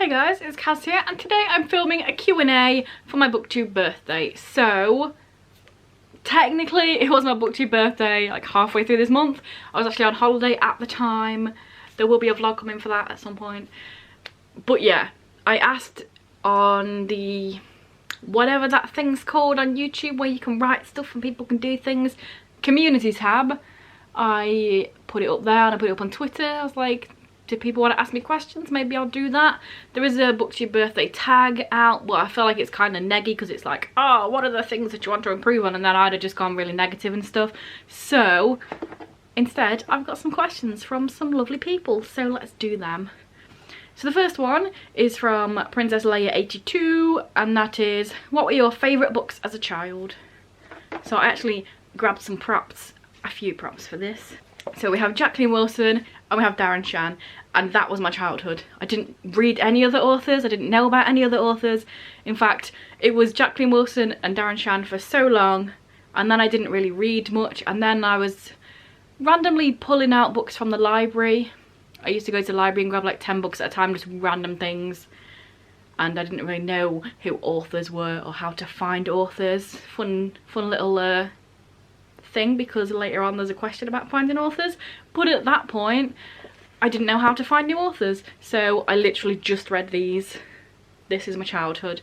Hey guys, it's Kaz here, and today I'm filming a Q&A for my Booktube birthday. So, technically it was my Booktube birthday like halfway through this month. I was actually on holiday at the time. There will be a vlog coming for that at some point. But yeah, I asked on the, whatever that thing's called on YouTube where you can write stuff and people can do things, community tab. I put it up there and I put it up on Twitter. I was like, do people want to ask me questions? Maybe I'll do that. There is a Booktube birthday tag out. Well, I feel like it's kind of neggy because it's like, oh, what are the things that you want to improve on? And then I'd have just gone really negative and stuff. So instead, I've got some questions from some lovely people. So let's do them. So the first one is from Princess Leia 82, and that is, what were your favourite books as a child? So I actually grabbed some props, a few props for this. So we have Jacqueline Wilson and we have Darren Shan, and that was my childhood. I didn't read any other authors, I didn't know about any other authors. In fact, it was Jacqueline Wilson and Darren Shan for so long, and then I didn't really read much, and then I was randomly pulling out books from the library. I used to go to the library and grab like 10 books at a time, just random things, and I didn't really know who authors were or how to find authors. Fun little thing, because later on there's a question about finding authors, but at that point I didn't know how to find new authors, so I literally just read these. This is my childhood.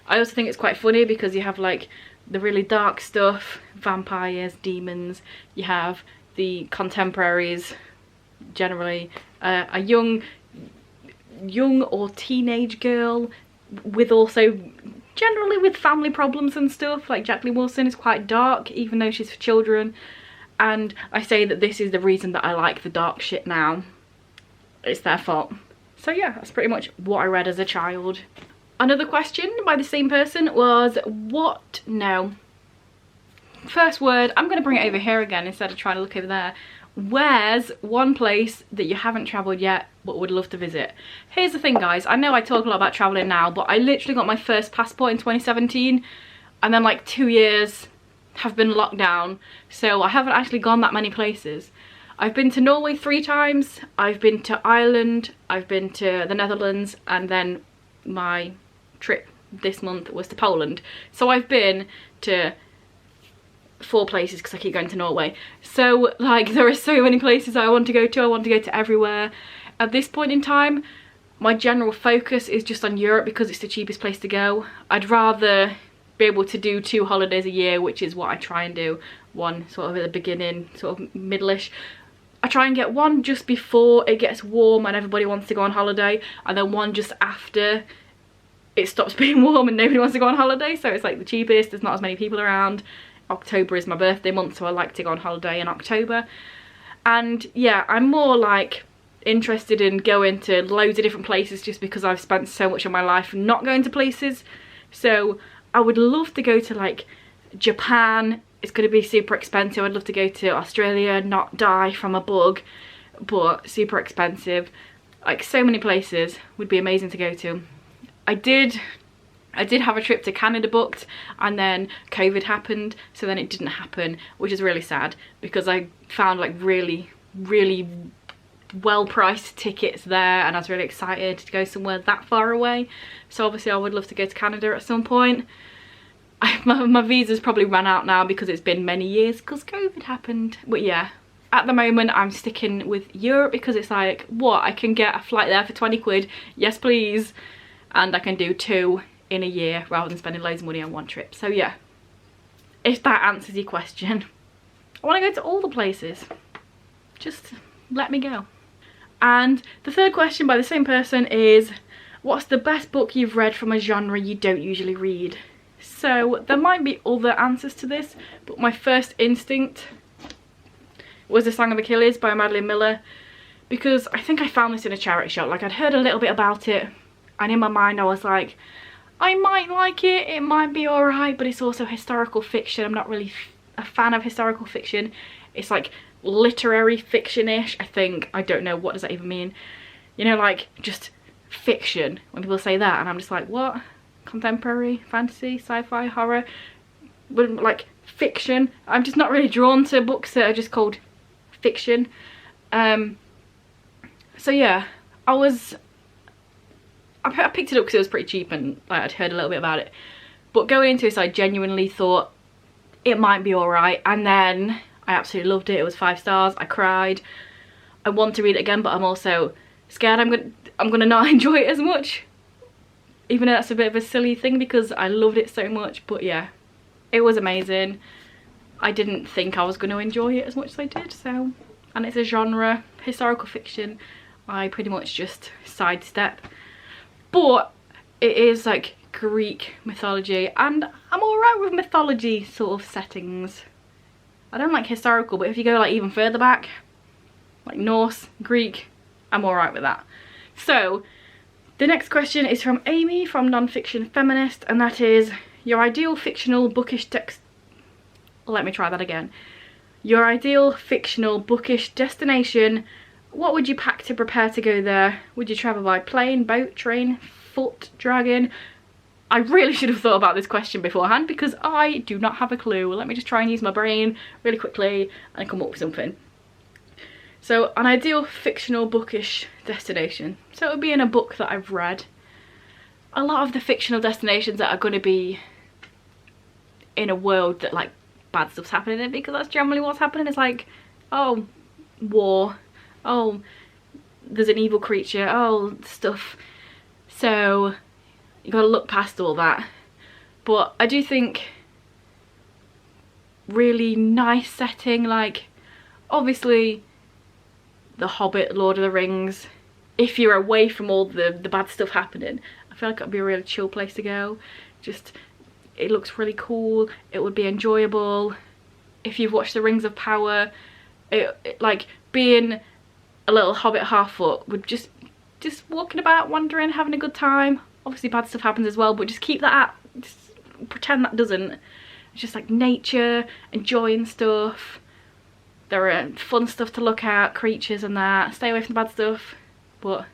I also think it's quite funny because you have like the really dark stuff, vampires, demons, you have the contemporaries, generally a young or teenage girl with also generally with family problems and stuff. Like Jacqueline Wilson is quite dark even though she's for children, and I say that this is the reason that I like the dark shit now. It's their fault. So yeah, that's pretty much what I read as a child. Another question by the same person was, first word, I'm going to bring it over here again instead of trying to look over there. Where's one place that you haven't travelled yet but would love to visit? Here's the thing guys, I know I talk a lot about travelling now, but I literally got my first passport in 2017, and then like 2 years have been locked down, so I haven't actually gone that many places. I've been to Norway 3 times, I've been to Ireland, I've been to the Netherlands, and then my trip this month was to Poland. So I've been to 4 places because I keep going to Norway. So like there are so many places I want to go to. I want to go to everywhere. At this point in time, my general focus is just on Europe because it's the cheapest place to go. I'd rather be able to do 2 holidays a year, which is what I try and do. One sort of at the beginning, sort of middle-ish. I try and get one just before it gets warm and everybody wants to go on holiday, and then one just after it stops being warm and nobody wants to go on holiday, so it's like the cheapest, there's not as many people around. October is my birthday month, so I like to go on holiday in October. And yeah, I'm more like interested in going to loads of different places just because I've spent so much of my life not going to places. So I would love to go to like Japan. It's going to be super expensive. I'd love to go to Australia, not die from a bug, but super expensive. Like so many places would be amazing to go to. I did have a trip to Canada booked, and then COVID happened, so then it didn't happen, which is really sad because I found like really well priced tickets there, and I was really excited to go somewhere that far away. So obviously I would love to go to Canada at some point. My visa's probably run out now because it's been many years because COVID happened. But yeah, at the moment I'm sticking with Europe because it's like, what, I can get a flight there for 20 quid, yes please, and I can do 2 in a year rather than spending loads of money on one trip. So yeah, if that answers your question, I want to go to all the places, just let me go. And the third question by the same person is, what's the best book you've read from a genre you don't usually read? So there might be other answers to this, but my first instinct was The Song of Achilles by Madeline Miller, because I think I found this in a charity shop. Like I'd heard a little bit about it, and in my mind I was like, I might like it, it might be alright, but it's also historical fiction. I'm not really a fan of historical fiction. It's like literary fiction-ish, I think. I don't know, what does that even mean? You know, like just fiction, when people say that, and I'm just like, what? Contemporary, fantasy, sci-fi, horror, but like fiction. I'm just not really drawn to books that are just called fiction. So yeah, I I picked it up because it was pretty cheap and like, I'd heard a little bit about it. But going into this, I genuinely thought it might be alright, and then I absolutely loved it. It was 5 stars. I cried. I want to read it again, but I'm also scared I'm gonna not enjoy it as much. Even though that's a bit of a silly thing because I loved it so much. But yeah, it was amazing. I didn't think I was going to enjoy it as much as I did, so. And it's a genre, historical fiction, I pretty much just sidestep. But it is like Greek mythology, and I'm alright with mythology sort of settings. I don't like historical, but if you go like even further back, like Norse, Greek, I'm alright with that. So, the next question is from Amy from Nonfiction Feminist, and that is, your ideal fictional bookish text... Let me try that again. Your ideal fictional bookish destination, what would you pack to prepare to go there? Would you travel by plane, boat, train, foot, dragon? I really should have thought about this question beforehand because I do not have a clue. Let me just try and use my brain really quickly and come up with something. So, an ideal fictional bookish destination. So it would be in a book that I've read. A lot of the fictional destinations that are going to be in a world that like bad stuff's happening in, because that's generally what's happening. It's like, oh, war, oh, there's an evil creature, oh, stuff. So you gotta look past all that. But I do think really nice setting, like obviously The Hobbit, Lord of the Rings, if you're away from all the bad stuff happening, I feel like it'd be a really chill place to go. Just, it looks really cool, it would be enjoyable. If you've watched The Rings of Power, it like being a little hobbit half-foot would just walking about, wandering, having a good time. Obviously bad stuff happens as well, but just keep that at, just pretend that doesn't. It's just like nature, enjoying stuff. There are fun stuff to look at, creatures and that. Stay away from the bad stuff. But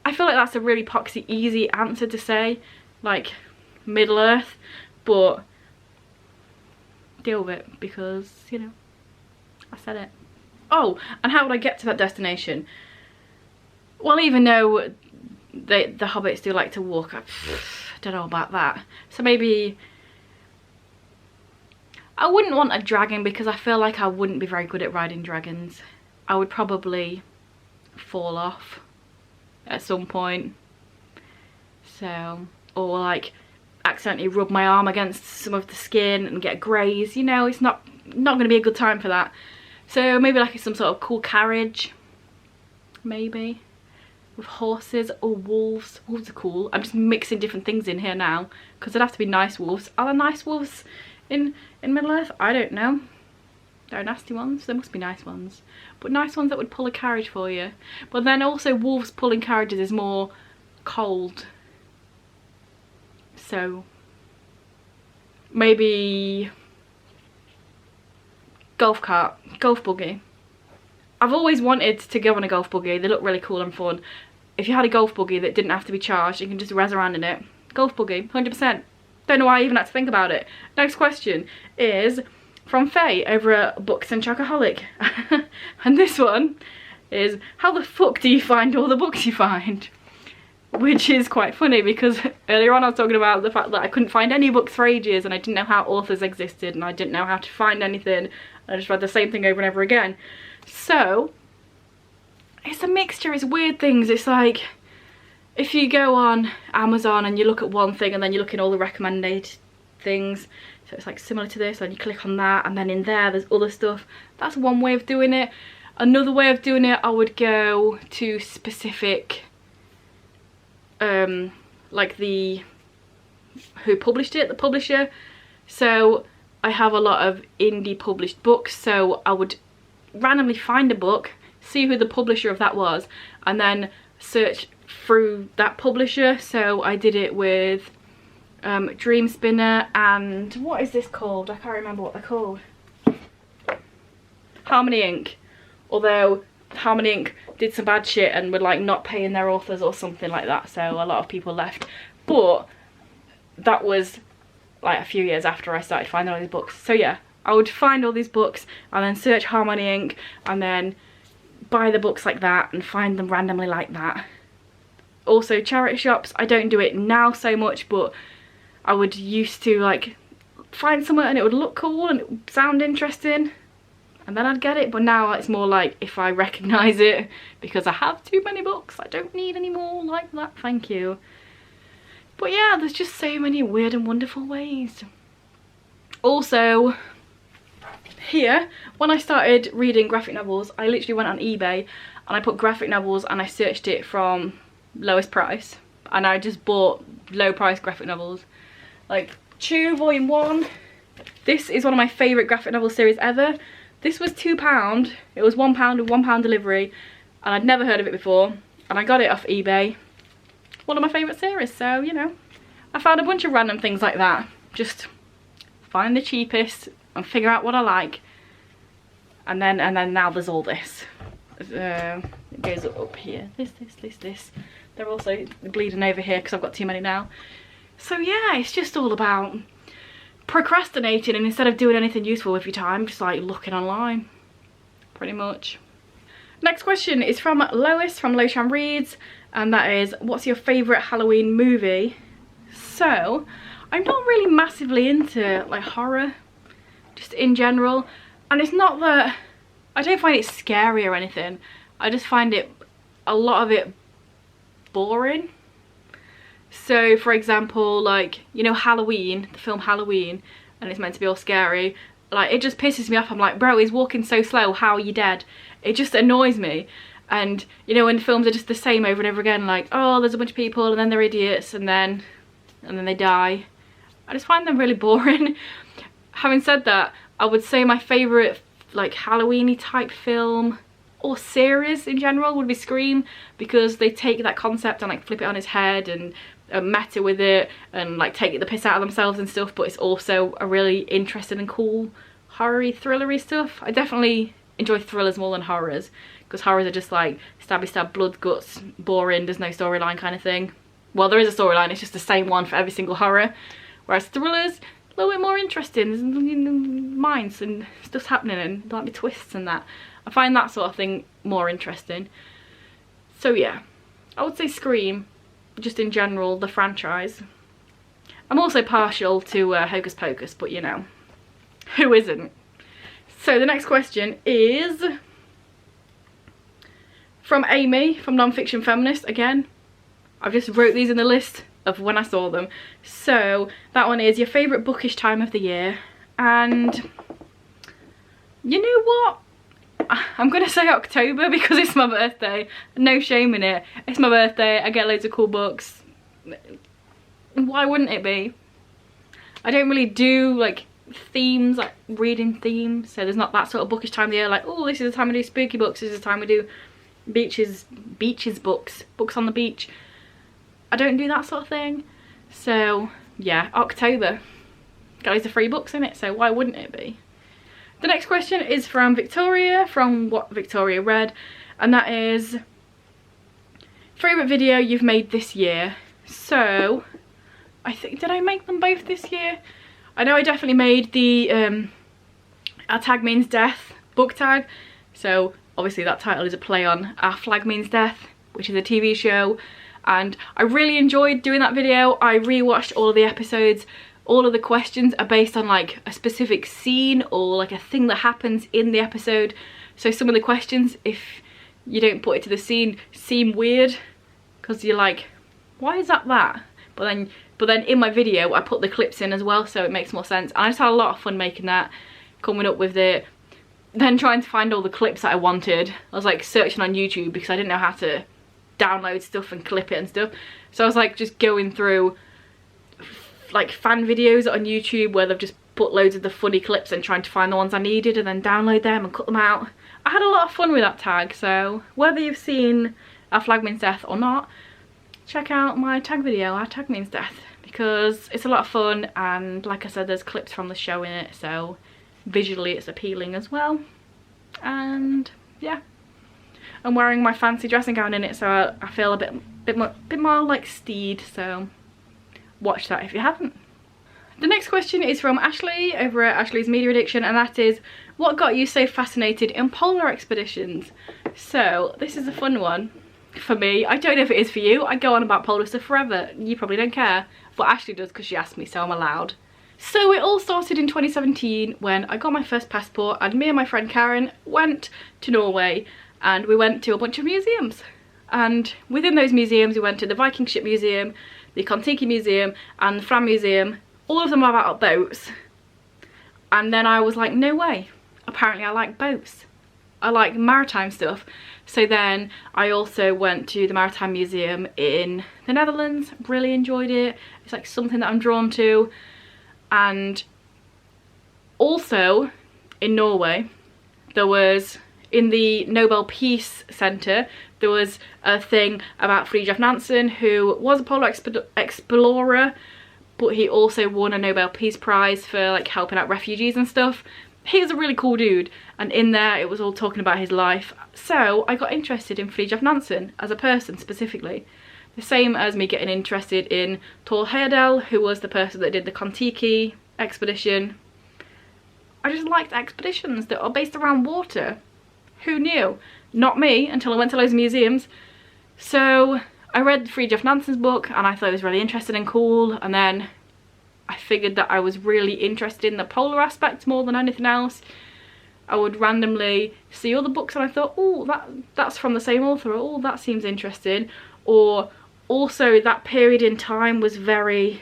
I feel like that's a really poxy easy answer to say, like Middle Earth, but deal with it because, you know, I said it. Oh, and how would I get to that destination? Well, even though the hobbits do like to walk, I don't know about that. So maybe I wouldn't want a dragon because I feel like I wouldn't be very good at riding dragons. I would probably fall off at some point. So, or like accidentally rub my arm against some of the skin and get grazed. You know, it's not going to be a good time for that. So maybe like some sort of cool carriage, maybe with horses or wolves. Wolves are cool. I'm just mixing different things in here now because there'd have to be nice wolves. Are there nice wolves in Middle Earth? I don't know. There are nasty ones. There must be nice ones, but nice ones that would pull a carriage for you. But then also wolves pulling carriages is more cold. So maybe golf cart, golf buggy. I've always wanted to go on a golf buggy. They look really cool and fun. If you had a golf buggy that didn't have to be charged, you can just razz around in it. Golf buggy, 100%. Don't know why I even had to think about it. Next question is from Faye over at Books and Chocoholic. And this one is, how the fuck do you find all the books you find? Which is quite funny because earlier on I was talking about the fact that I couldn't find any books for ages and I didn't know how authors existed and I didn't know how to find anything. I just read the same thing over and over again. So it's a mixture, it's weird things. It's like if you go on Amazon and you look at one thing and then you look in all the recommended things, so it's like similar to this, and you click on that and then in there's other stuff. That's one way of doing it. Another way of doing it, I would go to specific like who published it, the publisher. So I have a lot of indie published books, so I would randomly find a book, see who the publisher of that was, and then search through that publisher. So I did it with Dream Spinner and what is this called? I can't remember what they're called. Harmony Inc. Although Harmony Inc. did some bad shit and were like not paying their authors or something like that, so a lot of people left. But that was like a few years after I started finding all these books. So yeah, I would find all these books and then search Harmony Inc. and then buy the books like that and find them randomly like that. Also charity shops, I don't do it now so much, but I would used to like find somewhere and it would look cool and it would sound interesting and then I'd get it. But now it's more like if I recognise it, because I have too many books, I don't need any more like that, thank you. But yeah, there's just so many weird and wonderful ways. Also, here, when I started reading graphic novels, I literally went on eBay and I put graphic novels and I searched it from lowest price, and I just bought low price graphic novels. Like Chew Volume 1. This is one of my favourite graphic novel series ever. This was £2. It was £1 with £1 delivery, and I'd never heard of it before, and I got it off eBay. One of my favourite series, so you know. I found a bunch of random things like that. Just find the cheapest and figure out what I like. And then now there's all this. It goes up here. This. They're also bleeding over here because I've got too many now. So yeah, it's just all about procrastinating, and instead of doing anything useful with your time, just like looking online, pretty much. Next question is from Lois from Losham Reads, and that is, what's your favourite Halloween movie? So, I'm not really massively into like horror, just in general, and it's not that I don't find it scary or anything, I just find it, a lot of it, boring. So for example, like, you know, Halloween, the film Halloween, and it's meant to be all scary, like it just pisses me off. I'm like, bro, he's walking so slow, how are you dead? It just annoys me. And you know, when films are just the same over and over again, like, oh, there's a bunch of people and then they're idiots and then they die, I just find them really boring. Having said that, I would say my favourite like Halloween-y type film or series in general would be Scream, because they take that concept and like flip it on its head and meta with it and like take the piss out of themselves and stuff, but it's also a really interesting and cool horror-y, thrillery stuff. I definitely enjoy thrillers more than horrors, because horrors are just like stabby stab, blood, guts, boring, there's no storyline kind of thing. Well, there is a storyline, it's just the same one for every single horror, whereas thrillers, a little bit more interesting, there's minds and stuff's happening and there might be twists and that. I find that sort of thing more interesting. So yeah, I would say Scream, just in general, the franchise. I'm also partial to Hocus Pocus, but you know, who isn't? So the next question is from Amy, from Nonfiction Feminist. Again, I've just wrote these in the list of when I saw them. So that one is your favourite bookish time of the year. And you know what? I'm gonna say October because it's my birthday. No shame in it. It's my birthday, I get loads of cool books. Why wouldn't it be? I don't really do like themes, like reading themes, so there's not that sort of bookish time of the year, like, oh, this is the time we do spooky books, this is the time we do beaches books on the beach. I don't do that sort of thing. So yeah, October. Got loads of free books in it, so why wouldn't it be? The next question is from Victoria, from What Victoria Read, and that is favourite video you've made this year. So I think, did I make them both this year? I know I definitely made the Our Tag Means Death book tag, so obviously that title is a play on Our Flag Means Death, which is a TV show, and I really enjoyed doing that video. I rewatched all of the episodes. All of the questions are based on like a specific scene or like a thing that happens in the episode. So some of the questions, if you don't put it to the scene, seem weird because you're like, why is that? But then in my video I put the clips in as well, so it makes more sense. And I just had a lot of fun making that, coming up with it, then trying to find all the clips that I wanted. I was like searching on YouTube because I didn't know how to download stuff and clip it and stuff. So I was like just going through like fan videos on YouTube where they've just put loads of the funny clips and trying to find the ones I needed and then download them and cut them out. I had a lot of fun with that tag, so whether you've seen Our Flag Means Death or not, check out my tag video, Our Tag Means Death, because it's a lot of fun, and like I said, there's clips from the show in it, so visually it's appealing as well. And yeah, I'm wearing my fancy dressing gown in it, so I feel a bit more like Steed, so watch that if you haven't. The next question is from Ashley over at Ashley's Media Addiction, and that is, what got you so fascinated in polar expeditions? So this is a fun one for me. I don't know if it is for you. I go on about polar stuff forever. You probably don't care. But Ashley does because she asked me, so I'm allowed. So it all started in 2017 when I got my first passport, and me and my friend Karen went to Norway, and we went to a bunch of museums. And within those museums we went to the Viking Ship Museum, the Kon-Tiki Museum and the Fram Museum. All of them are about boats. And then I was like, no way, apparently I like boats. I like maritime stuff. So then I also went to the Maritime Museum in the Netherlands, really enjoyed it. It's like something that I'm drawn to. And also in Norway, there was, in the Nobel Peace Centre, there was a thing about Fridtjof Nansen, who was a polar explorer, but he also won a Nobel Peace Prize for like helping out refugees and stuff. He was a really cool dude, and in there it was all talking about his life. So I got interested in Fridtjof Nansen as a person specifically. The same as me getting interested in Thor Heyerdahl, who was the person that did the Kon-Tiki expedition. I just liked expeditions that are based around water. Who knew? Not me, until I went to loads of museums. So I read Fridtjof Nansen's book and I thought it was really interesting and cool, and then I figured that I was really interested in the polar aspect more than anything else. I would randomly see other books and I thought, oh, that's from the same author, oh, that seems interesting. Or also that period in time was very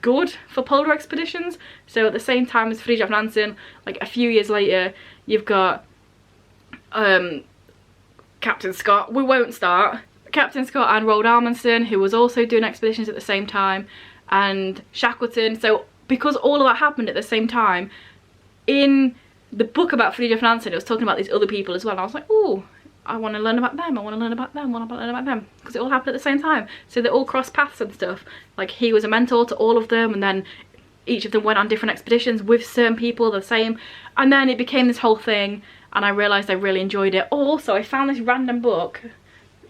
good for polar expeditions. So at the same time as Fridtjof Nansen, like a few years later, you've got Captain Scott. We won't start. Captain Scott and Roald Amundsen, who was also doing expeditions at the same time, and Shackleton. So because all of that happened at the same time, in the book about Fridtjof Nansen, it was talking about these other people as well. And I was like, oh, I want to learn about them, I want to learn about them, I want to learn about them, because it all happened at the same time. So they all crossed paths and stuff. Like he was a mentor to all of them, and then each of them went on different expeditions with certain people the same, and then it became this whole thing, and I realised I really enjoyed it. Also, I found this random book,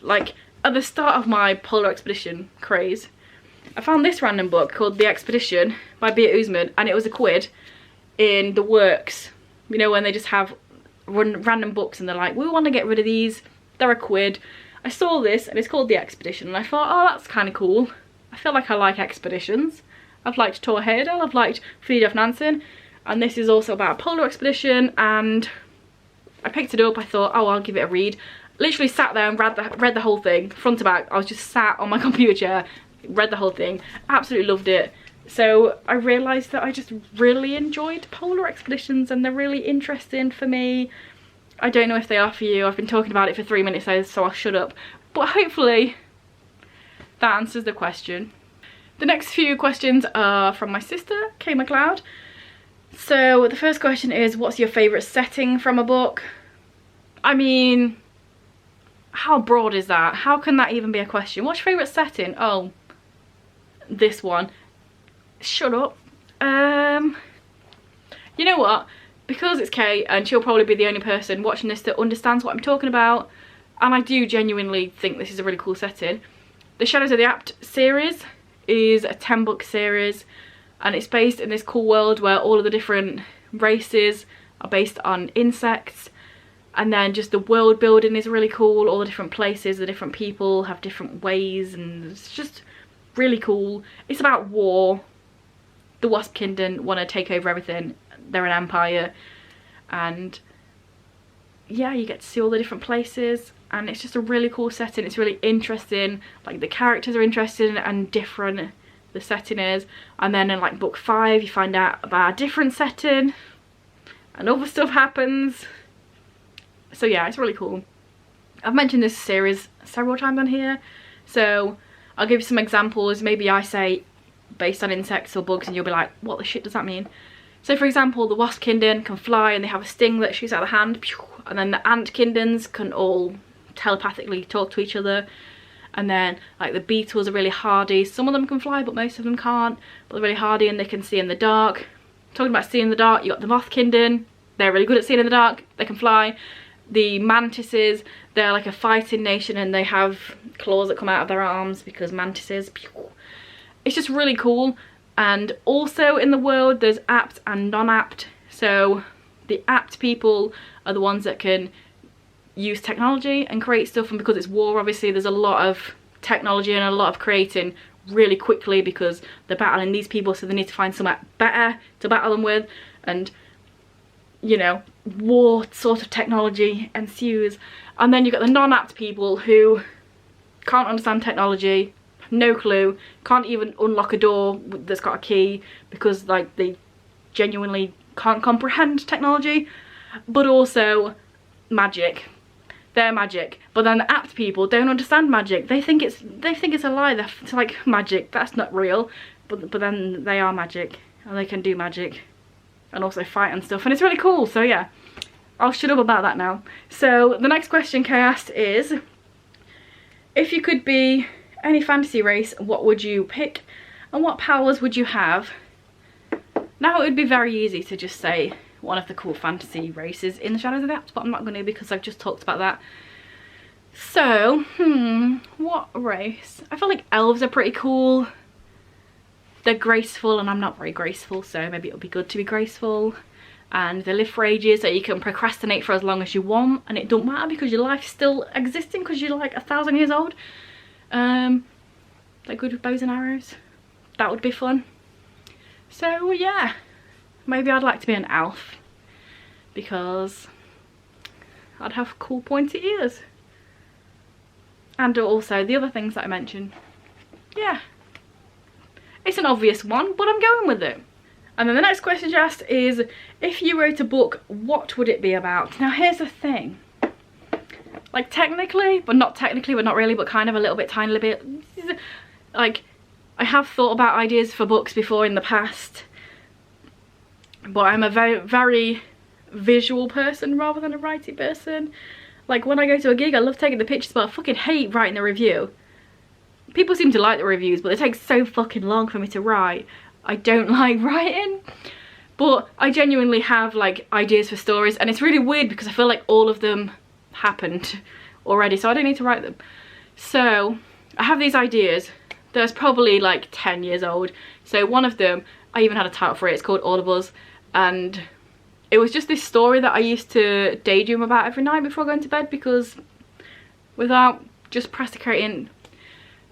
like at the start of my polar expedition craze. I found this random book called The Expedition by Beat Usman, and it was £1 in the works. You know, when they just have random books and they're like, we want to get rid of these, they're £1. I saw this and it's called The Expedition, and I thought, oh, that's kind of cool. I feel like I like expeditions. I've liked Thor Heyerdahl, I've liked Fridtjof Nansen, and this is also about a polar expedition. And I picked it up, I thought, oh, I'll give it a read. Literally sat there and read the whole thing, front to back. I was just sat on my computer chair, read the whole thing, absolutely loved it. So I realised that I just really enjoyed polar expeditions, and they're really interesting for me. I don't know if they are for you. I've been talking about it for 3 minutes, so I'll shut up. But hopefully that answers the question. The next few questions are from my sister, Kay McLeod. So the first question is, what's your favourite setting from a book? I mean, how broad is that? How can that even be a question? What's your favourite setting? Oh, this one. Shut up. You know what? Because it's Kay, and she'll probably be the only person watching this that understands what I'm talking about, and I do genuinely think this is a really cool setting. The Shadows of the Apt series is a 10-book series, and it's based in this cool world where all of the different races are based on insects, and then just the world building is really cool. All the different places, the different people have different ways, and it's just really cool. It's about war. The Wasp Kingdom want to take over everything. They're an empire, and yeah, you get to see all the different places, and it's just a really cool setting. It's really interesting. Like, the characters are interesting and different, the setting is. And then in like book 5 you find out about a different setting and other stuff happens. So yeah, it's really cool. I've mentioned this series several times on here, so I'll give you some examples. Maybe I say based on insects or bugs and you'll be like, what the shit does that mean? So for example, the Wasp Kingdom can fly and they have a sting that shoots out of the hand, and then the Ant Kingdoms can all telepathically talk to each other. And then like the beetles are really hardy. Some of them can fly but most of them can't, but they're really hardy and they can see in the dark. Talking about seeing in the dark, you got the Moth Kingdom. They're really good at seeing in the dark, they can fly. The mantises, they're like a fighting nation and they have claws that come out of their arms because mantises. It's just really cool. And also in the world there's apt and non-apt. So the apt people are the ones that can use technology and create stuff, and because it's war, obviously there's a lot of technology and a lot of creating really quickly because they're battling these people, so they need to find something better to battle them with, and you know, war sort of technology ensues. And then you've got the non-apt people who can't understand technology, no clue, can't even unlock a door that's got a key because like they genuinely can't comprehend technology, but also magic. They're magic. But then the apt people don't understand magic. They think it's a lie. It's like magic, that's not real. But then they are magic and they can do magic and also fight and stuff, and it's really cool. So yeah, I'll shut up about that now. So the next question Kay asked is, if you could be any fantasy race, what would you pick and what powers would you have? Now it would be very easy to just say one of the cool fantasy races in the Shadows of the Apts, but I'm not going to because I've just talked about that. So what race? I feel like elves are pretty cool. They're graceful and I'm not very graceful, so maybe it'll be good to be graceful. And they live for ages, so you can procrastinate for as long as you want and it don't matter because your life's still existing because you're like 1,000 years old. They're good with bows and arrows. That would be fun. So yeah, maybe I'd like to be an elf because I'd have cool pointy ears. And also the other things that I mentioned. Yeah. It's an obvious one, but I'm going with it. And then the next question she asked is, if you wrote a book, what would it be about? Now here's the thing. Like technically, but not really, but kind of a little bit, tiny little bit. Like, I have thought about ideas for books before in the past, but I'm a very, very visual person rather than a writing person. Like when I go to a gig, I love taking the pictures, but I fucking hate writing the review. People seem to like the reviews, but it takes so fucking long for me to write. I don't like writing, but I genuinely have like ideas for stories, and it's really weird because I feel like all of them happened already, so I don't need to write them. So I have these ideas. There's probably like 10 years old. So one of them, I even had a title for it. It's called Audibles, and it was just this story that I used to daydream about every night before going to bed, because without just procrastinating,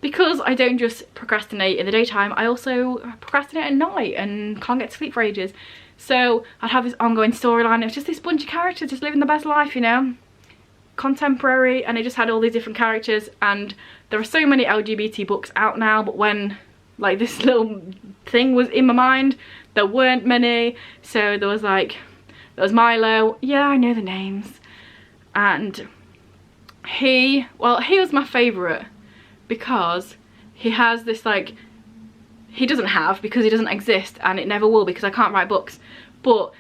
because I don't just procrastinate in the daytime, I also procrastinate at night and can't get to sleep for ages. So I'd have this ongoing storyline. It was just this bunch of characters just living the best life, you know, contemporary, and it just had all these different characters. And there are so many LGBT books out now, but when like this little thing was in my mind, there weren't many. So there was Milo, yeah, I know the names, and he was my favourite because he has this like, he doesn't have, because he doesn't exist and it never will because I can't write books, but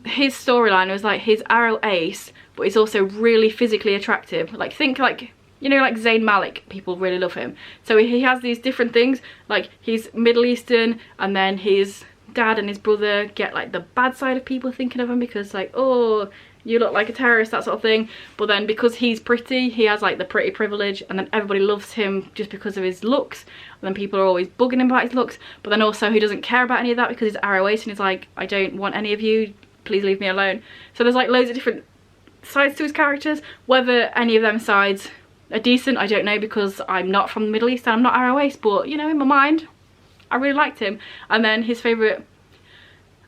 his storyline was like he's arrow ace, but he's also really physically attractive. Like think like, you know, like Zayn Malik, people really love him. So he has these different things, like he's Middle Eastern, and then his dad and his brother get like the bad side of people thinking of him because like, oh, you look like a terrorist, that sort of thing. But then because he's pretty, he has like the pretty privilege, and then everybody loves him just because of his looks, and then people are always bugging him about his looks. But then also he doesn't care about any of that because he's arrow ace, and he's like, I don't want any of you, please leave me alone. So there's like loads of different sides to his characters. Whether any of them sides are decent, I don't know, because I'm not from the Middle East and I'm not arrow ace, but you know, in my mind I really liked him. And then his favourite,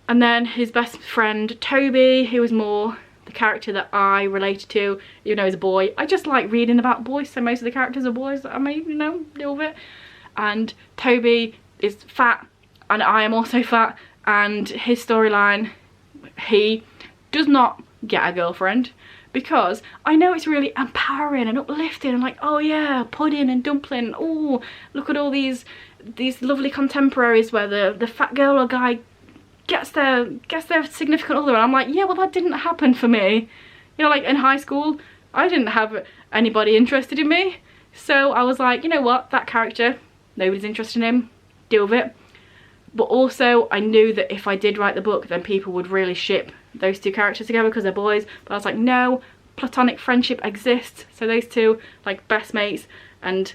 and then his best friend Toby, he was more the character that I related to, even though he's a boy. I just like reading about boys, so most of the characters are boys that I may, you know, deal with it. And Toby is fat, and I am also fat, and his storyline, he does not get a girlfriend, because I know it's really empowering and uplifting and like, oh yeah, pudding and dumpling, oh, look at all these lovely contemporaries where the fat girl or guy gets their significant other, and I'm like, yeah, well that didn't happen for me. You know, like in high school I didn't have anybody interested in me, so I was like, you know what, that character, nobody's interested in him, deal with it. But also I knew that if I did write the book, then people would really ship those two characters together because they're boys. But I was like, no, platonic friendship exists, so those two like best mates and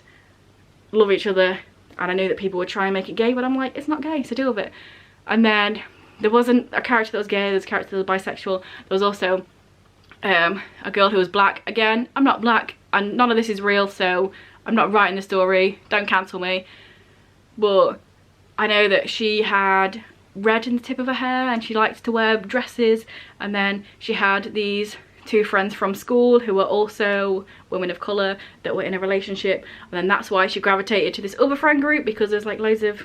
love each other. And I knew that people would try and make it gay, but I'm like, it's not gay, so deal with it. And then there wasn't a character that was gay, there was a character that was bisexual. There was also a girl who was black. Again, I'm not black and none of this is real, so I'm not writing the story, don't cancel me. But I know that she had red in the tip of her hair and she liked to wear dresses, and then she had these two friends from school who were also women of colour that were in a relationship, and then that's why she gravitated to this other friend group, because there's like loads of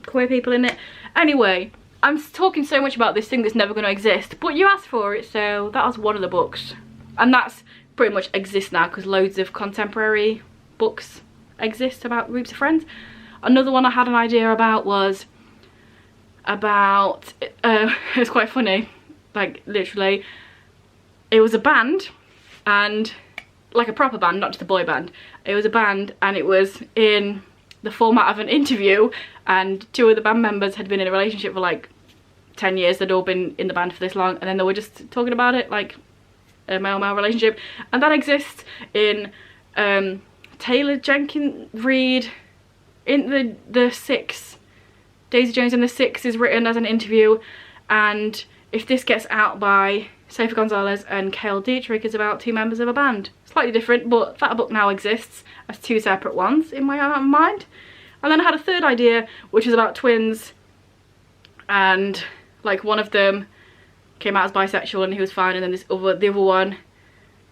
queer people in it. Anyway, I'm talking so much about this thing that's never going to exist, but you asked for it, so that was one of the books. And that's pretty much exists now because loads of contemporary books exist about groups of friends. Another one I had an idea about was about, it was quite funny, like literally, it was a band, and like a proper band, not just a boy band. It was a band and it was in the format of an interview, and two of the band members had been in a relationship for like 10 years. They'd all been in the band for this long, and then they were just talking about it, like a male-male relationship. And that exists in Taylor Jenkins Reid in the Six. Daisy Jones in the Six is written as an interview, and If This Gets Out by Sophie Gonzalez and Cale Dietrich is about two members of a band. Slightly different, but that book now exists as two separate ones in my mind. And then I had a third idea, which is about twins, and like one of them came out as bisexual and he was fine, and then the other one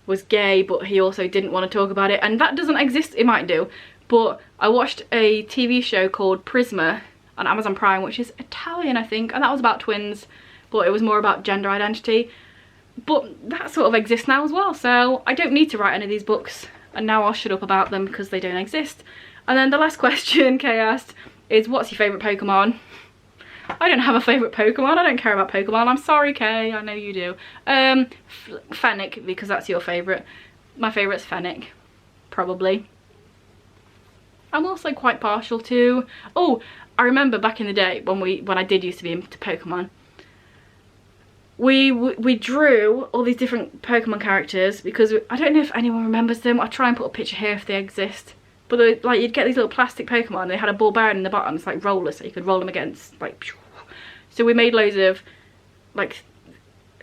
was gay but he also didn't want to talk about it, and that doesn't exist. It might do, but I watched a TV show called Prisma on Amazon Prime, which is Italian I think, and that was about twins, but it was more about gender identity. But that sort of exists now as well, so I don't need to write any of these books, and now I'll shut up about them because they don't exist. And then the last question Kay asked is, what's your favourite Pokemon? I don't have a favourite Pokemon, I don't care about Pokemon, I'm sorry Kay, I know you do. Fennec, because that's your favourite. My favourite's Fennec, probably. I'm also quite partial to, oh, I remember back in the day when I did used to be into Pokemon, we drew all these different Pokemon characters, because I don't know if anyone remembers them. I'll try and put a picture here if they exist. But like, you'd get these little plastic Pokemon, they had a ball bearing in the bottom, it's like rollers, so you could roll them against, like, so we made loads of like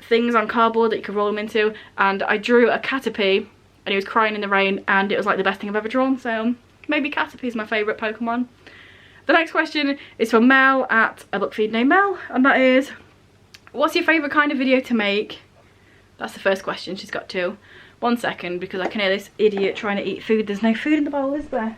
things on cardboard that you could roll them into, and I drew a Caterpie and he was crying in the rain, and it was like the best thing I've ever drawn, so maybe Caterpie is my favourite Pokemon. The next question is from Mel at a book feed named Mel, and that is, what's your favourite kind of video to make? That's the first question, she's got two. 1 second, because I can hear this idiot trying to eat food. There's no food in the bowl, is there?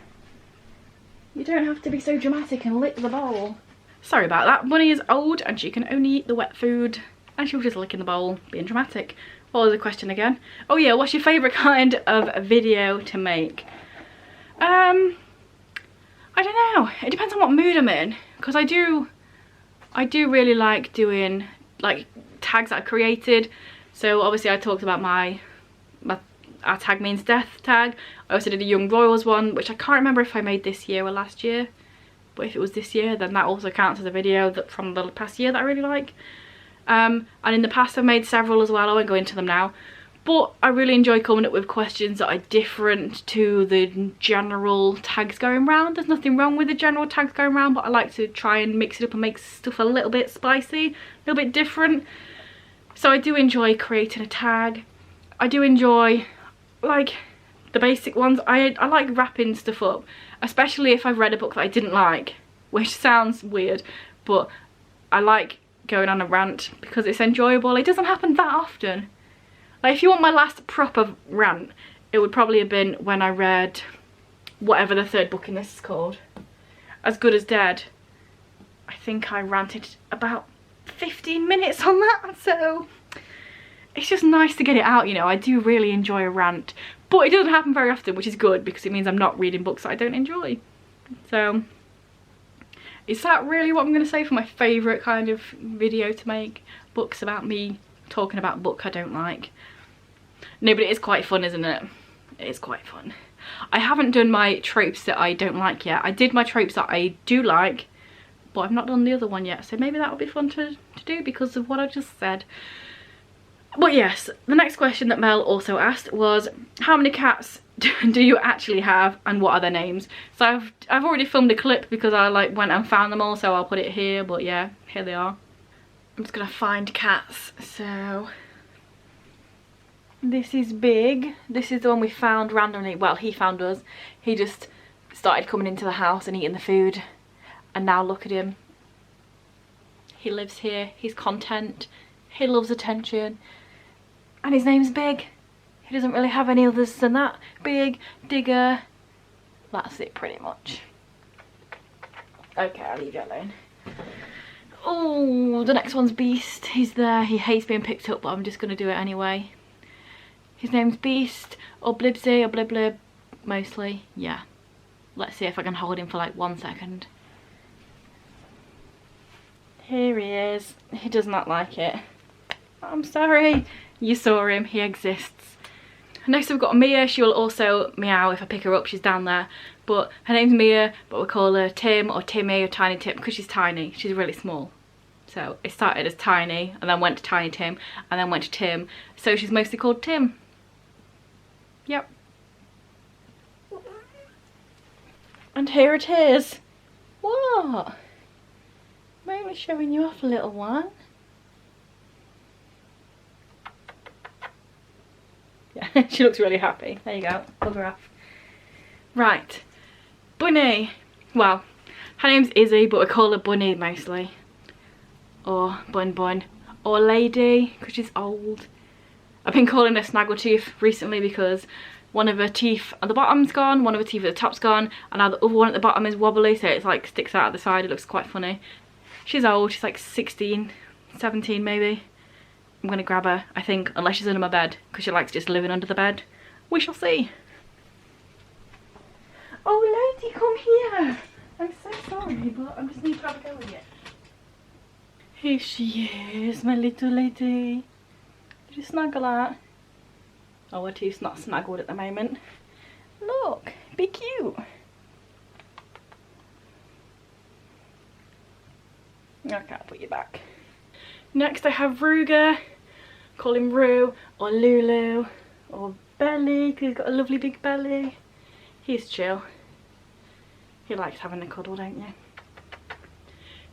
You don't have to be so dramatic and lick the bowl. Sorry about that. Bunny is old and she can only eat the wet food, and she was just licking the bowl, being dramatic. What was the question again? Oh yeah, what's your favourite kind of video to make? I don't know. It depends on what mood I'm in, because I do really like doing like tags that I created. So obviously I talked about our tag means death tag. I also did a Young Royals one, which I can't remember if I made this year or last year, but if it was this year then that also counts as a video from the past year that I really like. And in the past I've made several as well, I won't go into them now, but I really enjoy coming up with questions that are different to the general tags going around. There's nothing wrong with the general tags going around, but I like to try and mix it up and make stuff a little bit spicy, a little bit different. So I do enjoy creating a tag. I do enjoy like the basic ones. I like wrapping stuff up, especially if I've read a book that I didn't like, which sounds weird, but I like going on a rant because it's enjoyable. It doesn't happen that often. Like, if you want my last proper rant, it would probably have been when I read whatever the third book in this is called, As Good as Dead. I think I ranted about 15 minutes on that, so it's just nice to get it out, you know. I do really enjoy a rant, but it doesn't happen very often, which is good because it means I'm not reading books that I don't enjoy. So is that really what I'm going to say for my favourite kind of video to make? Books about me talking about a book I don't like. No, but it is quite fun, isn't it? It is quite fun. I haven't done my tropes that I don't like yet. I did my tropes that I do like, but I've not done the other one yet, so maybe that would be fun to do because of what I just said. But yes, the next question that Mel also asked was, how many cats do you actually have and what are their names? So I've already filmed a clip because I like went and found them all, so I'll put it here, but yeah, here they are. I'm just gonna find cats, so This is Big. This is the one we found randomly. Well, he found us. He just started coming into the house and eating the food. And now look at him. He lives here. He's content. He loves attention. And his name's Big. He doesn't really have any others than that. Big, Digger. That's it pretty much. Okay, I'll leave you alone. Oh, the next one's Beast. He's there. He hates being picked up, but I'm just going to do it anyway. His name's Beast, or Blibsy, or Bliblib, mostly. Yeah. Let's see if I can hold him for like 1 second. Here he is. He does not like it. I'm sorry. You saw him. He exists. Next we've got Mia. She will also meow if I pick her up. She's down there. But her name's Mia, but we call her Tim or Timmy or Tiny Tim because she's tiny. She's really small. So it started as Tiny and then went to Tiny Tim and then went to Tim. So she's mostly called Tim. Yep. And here it is. What? Maybe showing you off a little one. Yeah, she looks really happy. There you go. Plug her off. Right. Bunny. Well, her name's Izzy, but we call her Bunny mostly. Or Bun Bun. Or Lady, because she's old. I've been calling her Snaggletooth recently because one of her teeth at the bottom's gone, one of her teeth at the top's gone, and now the other one at the bottom is wobbly, so it's like sticks out at the side. It looks quite funny. She's old. She's like 16, 17 maybe. I'm going to grab her, I think, unless she's under my bed, because she likes just living under the bed. We shall see. Oh, lady, come here. I'm so sorry, but I just need to have a go with it. Here she is, my little lady. Did you snuggle that? Oh, her tooth's not snuggled at the moment. Look, be cute. Okay, I'll put you back. Next I have Ruger. Call him Roo or Lulu or Belly because he's got a lovely big belly. He's chill. He likes having a cuddle, don't you?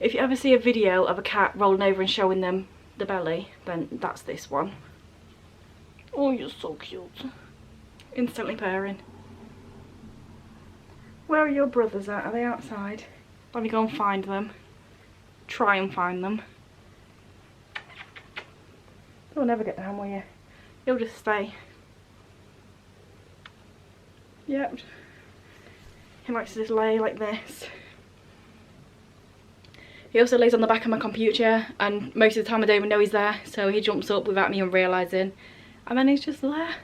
If you ever see a video of a cat rolling over and showing them the belly, then that's this one. Oh, you're so cute. Instantly purring. Where are your brothers at? Are they outside? Let me go and find them. Try and find them. You'll never get down, will you? You'll just stay. Yep. He likes to just lay like this. He also lays on the back of my computer, and most of the time I don't even know he's there, so he jumps up without me even realising. And then he's just there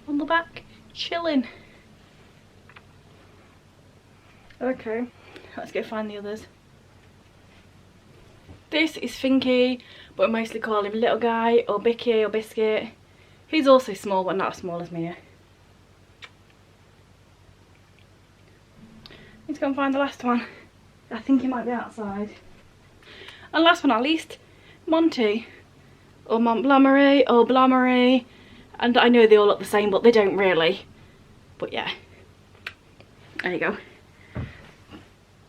on the back, chilling. Okay, let's go find the others. This is Finky, but I mostly call him Little Guy or Bicky or Biscuit. He's also small, but not as small as Mia. Let's go and find the last one. I think he might be outside. And last but not least, Monty. Or Montblommery or Blommery. And I know they all look the same, but they don't really. But yeah. There you go.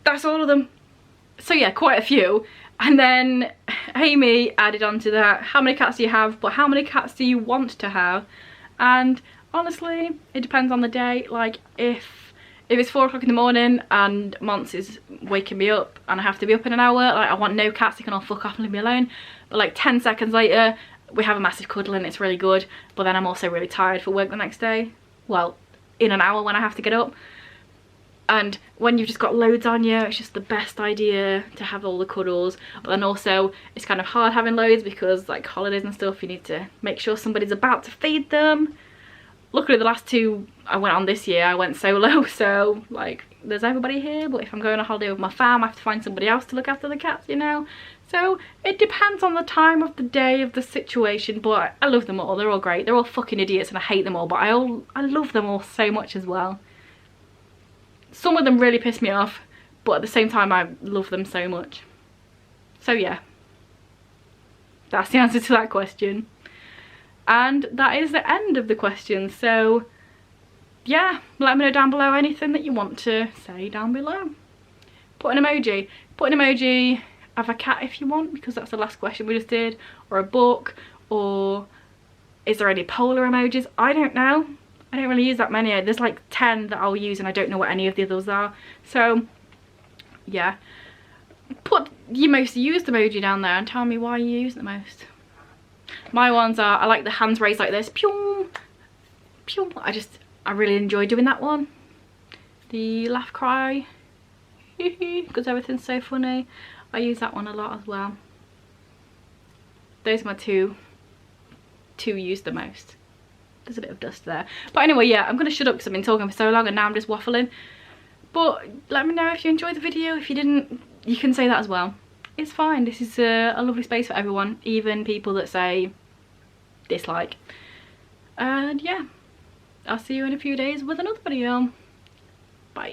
That's all of them. So yeah, quite a few. And then Amy added on to that, how many cats do you have, but how many cats do you want to have? And honestly, it depends on the day. Like if it's 4 o'clock in the morning and Mons is waking me up and I have to be up in an hour, like I want no cats, they can all fuck off and leave me alone. But like 10 seconds later, we have a massive cuddle and it's really good. But then I'm also really tired for work the next day. Well, in an hour when I have to get up. And when you've just got loads on you, it's just the best idea to have all the cuddles. But then also, it's kind of hard having loads because like holidays and stuff, you need to make sure somebody's about to feed them. Luckily the last 2 I went on this year, I went solo, so like there's everybody here. But if I'm going on a holiday with my fam, I have to find somebody else to look after the cats, you know. So it depends on the time of the day, of the situation, but I love them all. They're all great. They're all fucking idiots and I hate them all, but I love them all so much as well. Some of them really piss me off, but at the same time I love them so much. So yeah, that's the answer to that question. And that is the end of the questions. So yeah, let me know down below anything that you want to say down below. Put an emoji of a cat if you want, because that's the last question we just did, or a book, or Is there any polar emojis? I don't know. I don't really use that many. There's like 10 that I'll use and I don't know what any of the others are. So yeah, put your most used emoji down there and tell me why you use the most. My ones are, I like the hands raised like this. Pew, pew. I really enjoy doing that one. The laugh cry, because everything's so funny. I use that one a lot as well. Those are my two used the most. There's a bit of dust there. But anyway, yeah, I'm going to shut up because I've been talking for so long and now I'm just waffling. But let me know if you enjoyed the video. If you didn't, you can say that as well. It's fine. This is a lovely space for everyone, even people that say dislike. And yeah, I'll see you in a few days with another video. Bye.